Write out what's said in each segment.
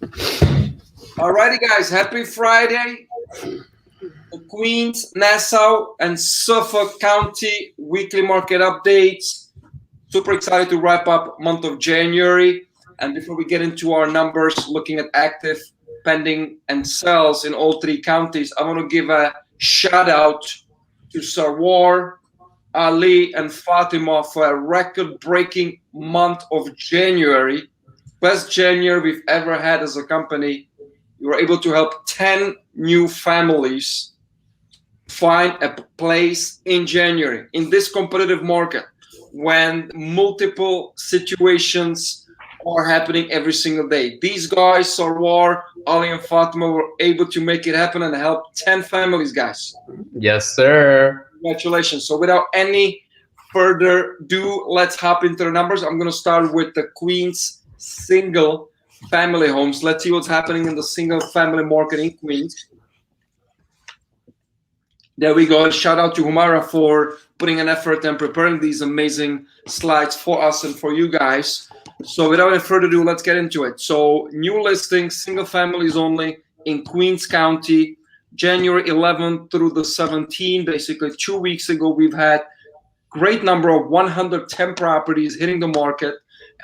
Alrighty, guys. Happy Friday. The Queens, Nassau, and Suffolk County weekly market updates. Super excited to wrap up month of January. And before we get into our numbers, looking at active, pending, and sales in all three counties, I want to give a shout out to Sarwar, Ali, and Fatima for a record-breaking month of January. Best January we've ever had as a company. We were able to help 10 new families find a place in January in this competitive market when multiple situations are happening every single day. These guys, Sarwar, Ali, and Fatima, were able to make it happen and help 10 families, guys. Yes, sir. Congratulations. So without any further ado, let's hop into the numbers. I'm going to start with the Queens single family homes. Let's see what's happening in the single family market in Queens. There we go. Shout out to Humara for putting an effort and preparing these amazing slides for us and for you guys. So without any further ado, let's get into it. So new listings, single families only in Queens County, January 11th through the 17th. Basically 2 weeks ago, we've had great number of 110 properties hitting the market.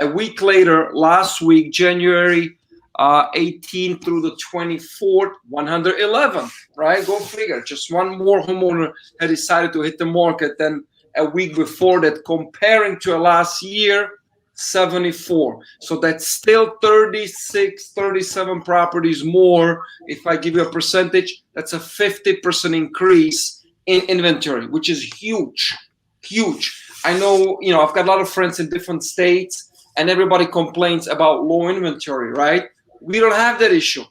A week later, last week, January 18th through the 24th, 111, right? Go figure. Just one more homeowner had decided to hit the market than a week before that, comparing to last year, 74. So that's still 36, 37 properties more. If I give you a percentage, that's a 50% increase in inventory, which is huge, huge. I know, I've got a lot of friends in different states, and everybody complains about low inventory, right? We don't have that issue.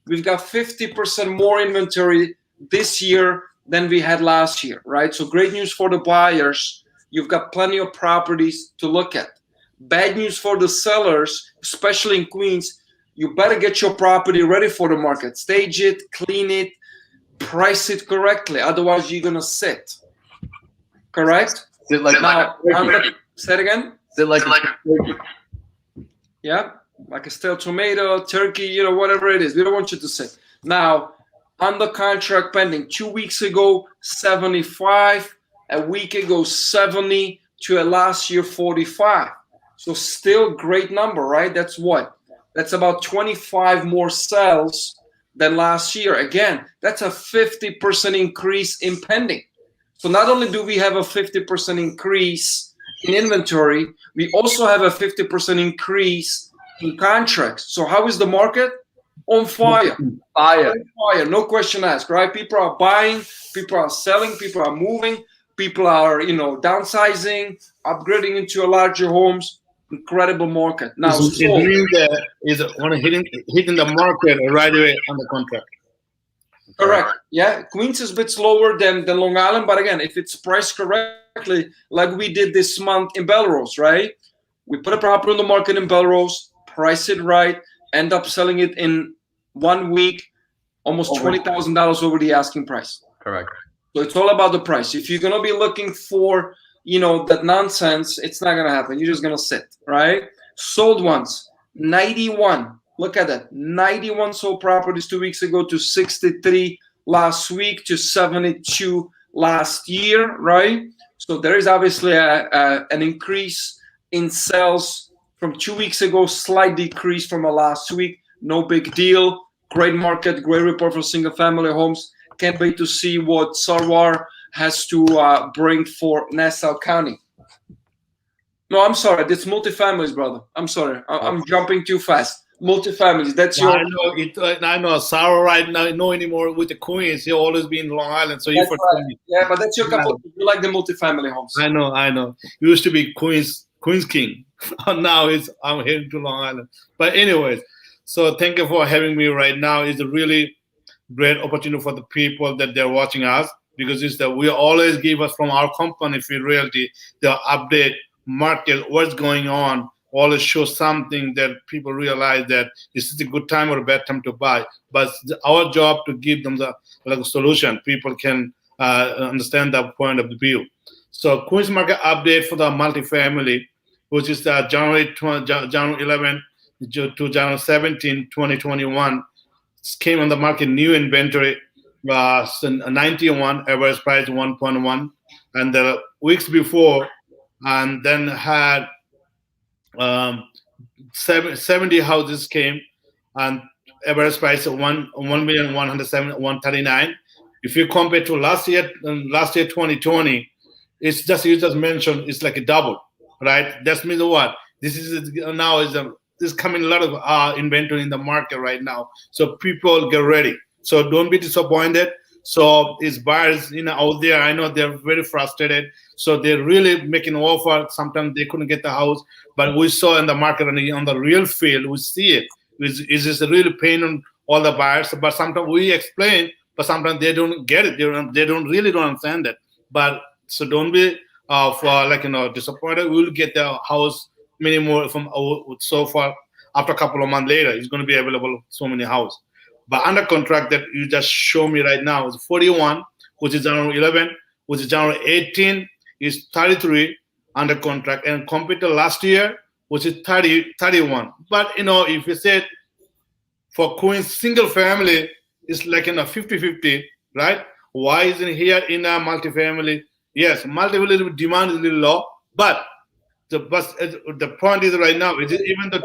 We've got 50% more inventory this year than we had last year, right? So great news for the buyers. You've got plenty of properties to look at. Bad news for the sellers, especially in Queens. You better get your property ready for the market. Stage it, clean it, price it correctly. Otherwise, you're going to sit. Correct? Sit like now, say it again? Sit like yeah, like a stale tomato, turkey, whatever it is. We don't want you to sit. Now, under contract pending. 2 weeks ago, 75. A week ago, 70. To last year, 45. So still great number, right? That's what? That's about 25 more sales than last year. Again, that's a 50% increase in pending. So not only do we have a 50% increase in inventory, we also have a 50% increase in contracts. So how is the market? On fire. Fire. On fire. No question asked, right? People are buying, people are selling, people are moving, people are, downsizing, upgrading into larger homes. Incredible market. Now, it means that is hitting the market right away on the contract. Correct. Yeah, Queens is a bit slower than Long Island, but again, if it's priced correctly, like we did this month in Belrose, right? We put a property on the market in Belrose, price it right, end up selling it in 1 week, almost $20,000 over the asking price. Correct. So it's all about the price. If you're gonna be looking for that nonsense, it's not gonna happen. You're just gonna sit, right? Sold ones, 91. Look at that, 91 sold properties 2 weeks ago to 63 last week to 72 last year, right? So there is obviously an increase in sales from 2 weeks ago, slight decrease from last week. No big deal. Great market, great report for single family homes. Can't wait to see what Sarwar has to bring for Nassau County. No, I'm sorry. It's multifamilies, brother. I'm sorry. I'm jumping too fast. Multifamilies. That's your. I know. Sarah right now, no anymore with the Queens. He always been in Long Island, so you for right. Yeah, but that's your couple. You like the multifamily homes. I know. You used to be Queens King. Now I'm heading to Long Island. But anyways, so thank you for having me right now. It's a really great opportunity for the people that they're watching us, because it's that we always give us from our company, Free Realty, the update market, what's going on, always show something that people realize that this is a good time or a bad time to buy. But our job to give them the solution. People can understand that point of view. So Queens market update for the multifamily, which is January 11 to January 17, 2021, came on the market new inventory, 91, average price 1.1, and the weeks before, and then had 70 houses came, and average price of 1,107,139. If you compare to last year 2020, it's just you just mentioned it's like a double, right? That means what? This is now is coming a lot of inventory in the market right now. So people get ready. So don't be disappointed. So it's buyers, out there. I know they're very frustrated. So they're really making offer. Sometimes they couldn't get the house, but we saw in the market on the real field, we see it. It's just really pain on all the buyers. But sometimes we explain, but sometimes they don't get it. They don't really understand it. But so don't be disappointed. We'll get the house many more from so far. After a couple of months later, it's going to be available so many houses. But under contract that you just show me right now is 41, which is January 11, which is January 18, is 33 under contract, and compared to last year, which is 31. But if you said for Queens single family, it's like 50-50, right? Why isn't it here in a multifamily? Yes, multifamily demand is a little low, but the point is right now, it is even the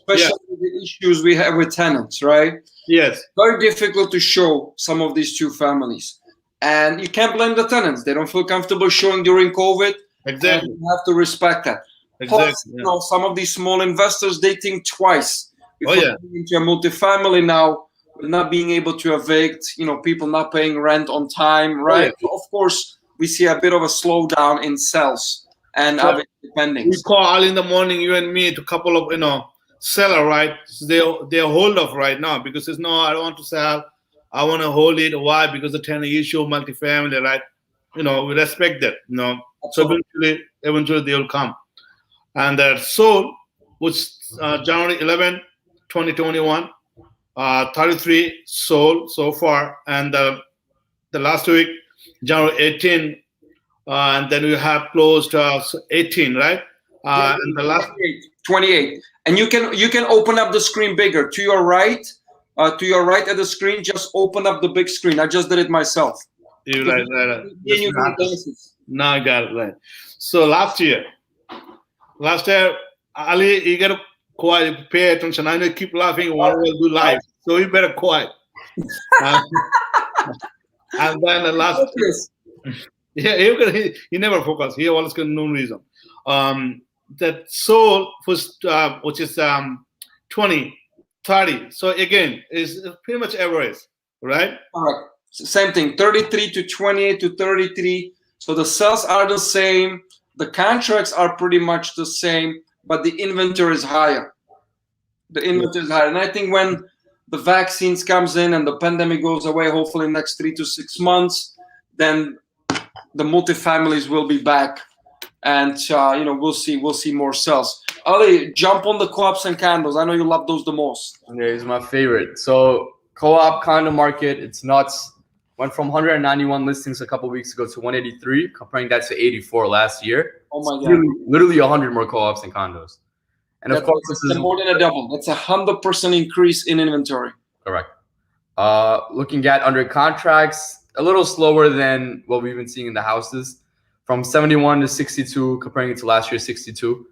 especially the issues we have with tenants, right? Yes. Very difficult to show some of these two families. And you can't blame the tenants. They don't feel comfortable showing during COVID. Exactly. You have to respect that. Exactly. Plus, some of these small investors, they think twice before going into a multifamily now, not being able to evict, people not paying rent on time, right? So of course, we see a bit of a slowdown in sales and depending. We call early in the morning, you and me, to a couple of, seller, right? So they're hold off right now because it's no, I don't want to sell. I want to hold it. Why? Because the tenant issue, multifamily, right? We respect that. So eventually they will come. And that sold was January 11, 2021, 33 sold so far, and the last week, January 18, and then we have closed 18, right? And the last 28. And you can open up the screen bigger to your right. To your right at the screen, just open up the big screen. I just did it myself. You're right. Now I got it right. So last year, Ali, you gotta quiet, pay attention. I know you keep laughing while we do live, so you better quiet. And then the last, he never focus. He always got no reason. That sold was which is 20, 30. So again, is pretty much average, right? All right. Same thing, 33 to 28 to 33. So the sales are the same. The contracts are pretty much the same, but the inventory is higher. And I think when the vaccines comes in and the pandemic goes away, hopefully in the next 3 to 6 months, then the multifamilies will be back, and we'll see more sales. Ali, jump on the co-ops and condos. I know you love those the most. Yeah, it's my favorite. So co-op condo market, it's nuts. Went from 191 listings a couple weeks ago to 183, comparing that to 84 last year. Oh my God! Literally 100 more co-ops and condos. And of course, this is more than a double. That's 100% increase in inventory. Correct. Looking at under contracts, a little slower than what we've been seeing in the houses, from 71 to 62, comparing it to last year's 62.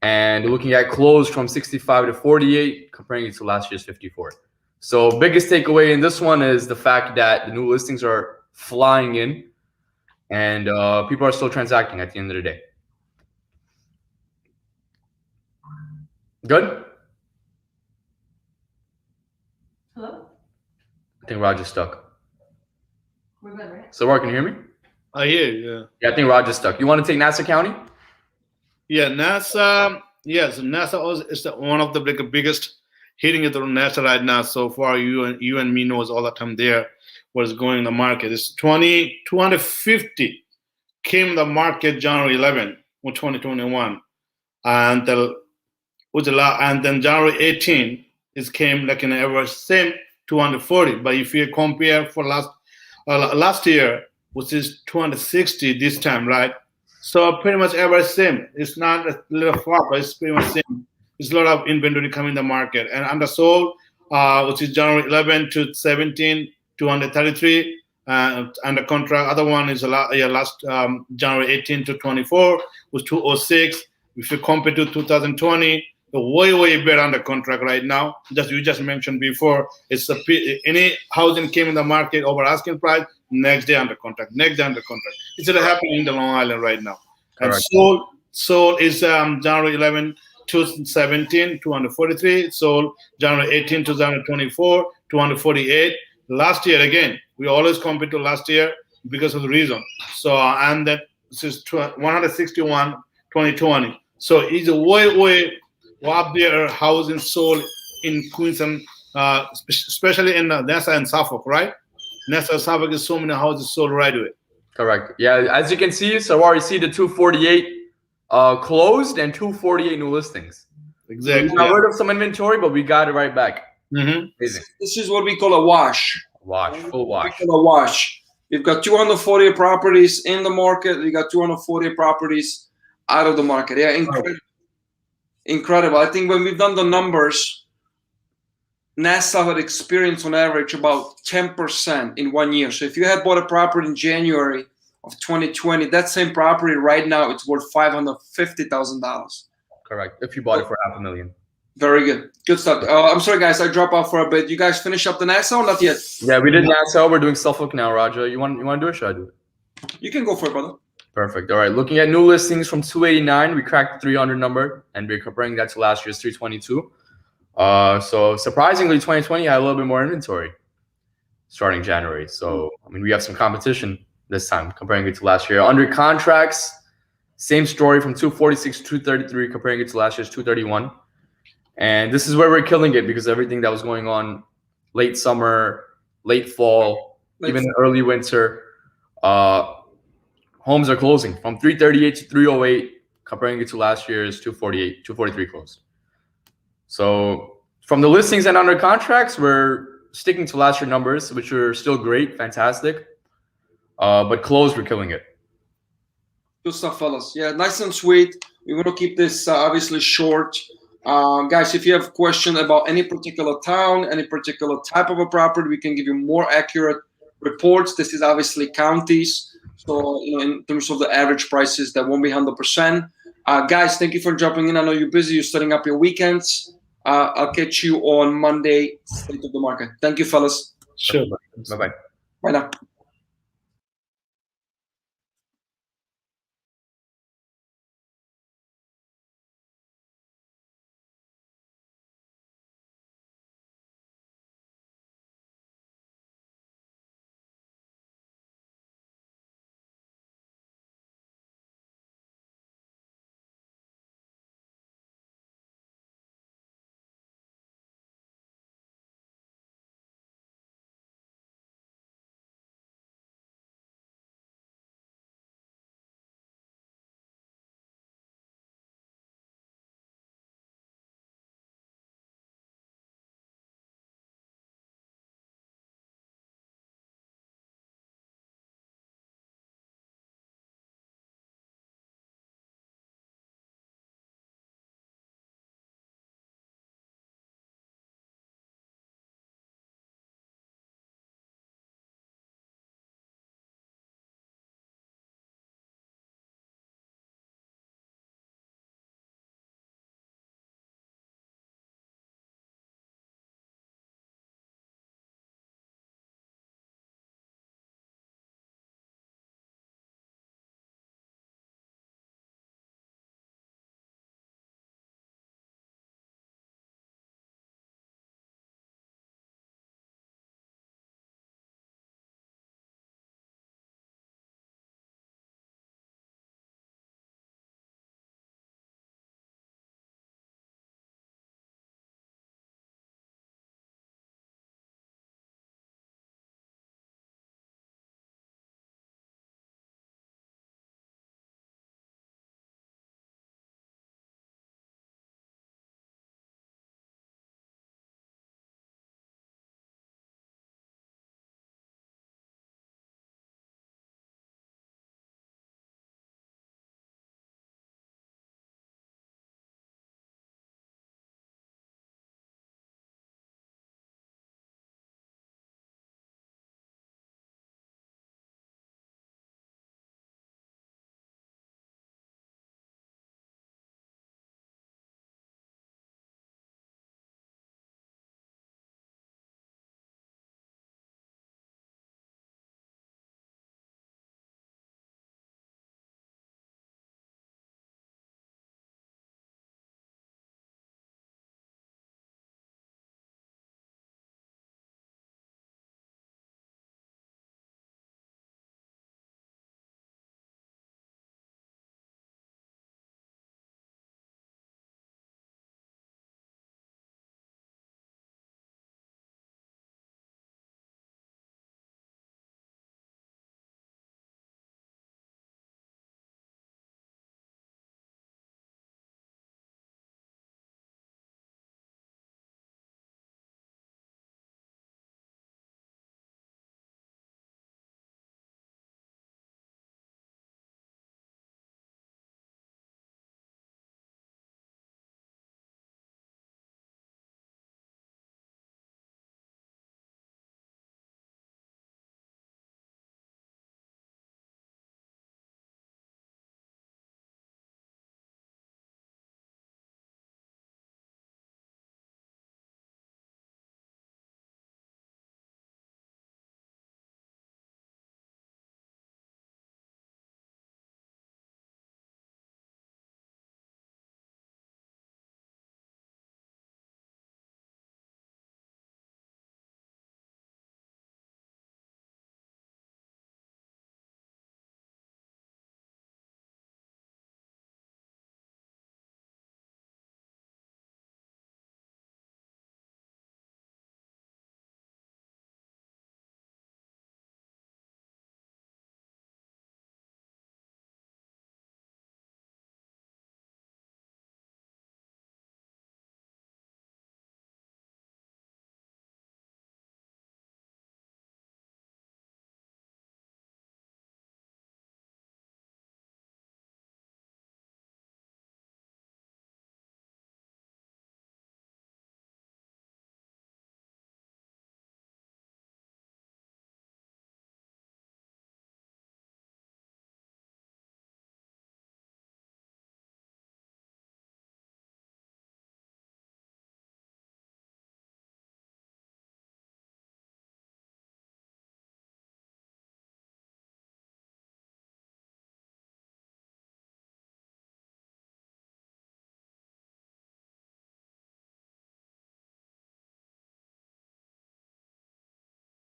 And looking at closed from 65 to 48, comparing it to last year's 54. So biggest takeaway in this one is the fact that the new listings are flying in, and people are still transacting at the end of the day. Good? Hello? I think Raj is stuck. We're good, right? So, can you hear me? I hear you. Yeah, I think Raj is stuck. You want to take Nassau County? Yeah, Nassau. Yes, Nassau is one of the biggest hitting it on Nassau right now. So far, you and me knows all the time there what's going in the market. It's 250 came in the market January 11, 2021, and then January 18 it came like an average same 240. But if you compare for last year, which is 260 this time, right? So pretty much average same. It's not a little far, but it's pretty much same. There's a lot of inventory coming in the market. And undersold, which is January 11 to 17, 233 under contract. Other one is last January 18 to 24 was 206. If you compare to 2020, way better under contract right now. You just mentioned before, it's any housing came in the market over asking price, next day under contract. It's happening in the Long Island right now. Correct. And sold is January 11 2017, 243. Sold January 18 2024, 248. Last year again, we always compare to last year because of the reason. So and that this is 161 2020. So it's way up there housing sold in Queens and especially in Nassau and Suffolk, right? Nassau and Suffolk is so many houses sold right away. Correct. Yeah, as you can see, so already see the 248 closed and 248 new listings. Exactly. We got rid of some inventory, but we got it right back. Mm-hmm. Amazing. This is what we call a wash. Full wash. We call a wash. You've got 240 properties in the market. You got 240 properties out of the market. Yeah, incredible. I think when we've done the numbers, Nassau had experienced on average about 10% in 1 year. So if you had bought a property in January of 2020, that same property right now, it's worth $550,000. Correct. If you bought it for $500,000. Very good. Good stuff. I'm sorry, guys. I drop off for a bit. You guys finish up the Nassau or not yet? Yeah, we did Nassau. We're doing Suffolk now, Raja. You want to do it? Should I do it? You can go for it, brother. Perfect. All right. Looking at new listings from 289, we cracked the 300 number, and we're comparing that to last year's 322. So surprisingly, 2020 had a little bit more inventory starting January. So, I mean, we have some competition this time comparing it to last year. Under contracts, same story from 246 to 233, comparing it to last year's 231. And this is where we're killing it because everything that was going on late summer, late fall, even early winter, homes are closing from 338 to 308, comparing it to last year's 248, 243 closed. So from the listings and under contracts, we're sticking to last year numbers, which are still great, fantastic. But closed, we're killing it. Good stuff, fellas. Yeah, nice and sweet. We want to keep this obviously short. Guys, if you have questions about any particular town, any particular type of a property, we can give you more accurate reports. This is obviously counties. So, in terms of the average prices, that won't be 100%. Guys, thank you for jumping in. I know you're busy. You're setting up your weekends. I'll catch you on Monday, State of the Market. Thank you, fellas. Sure. Bye-bye. Bye now.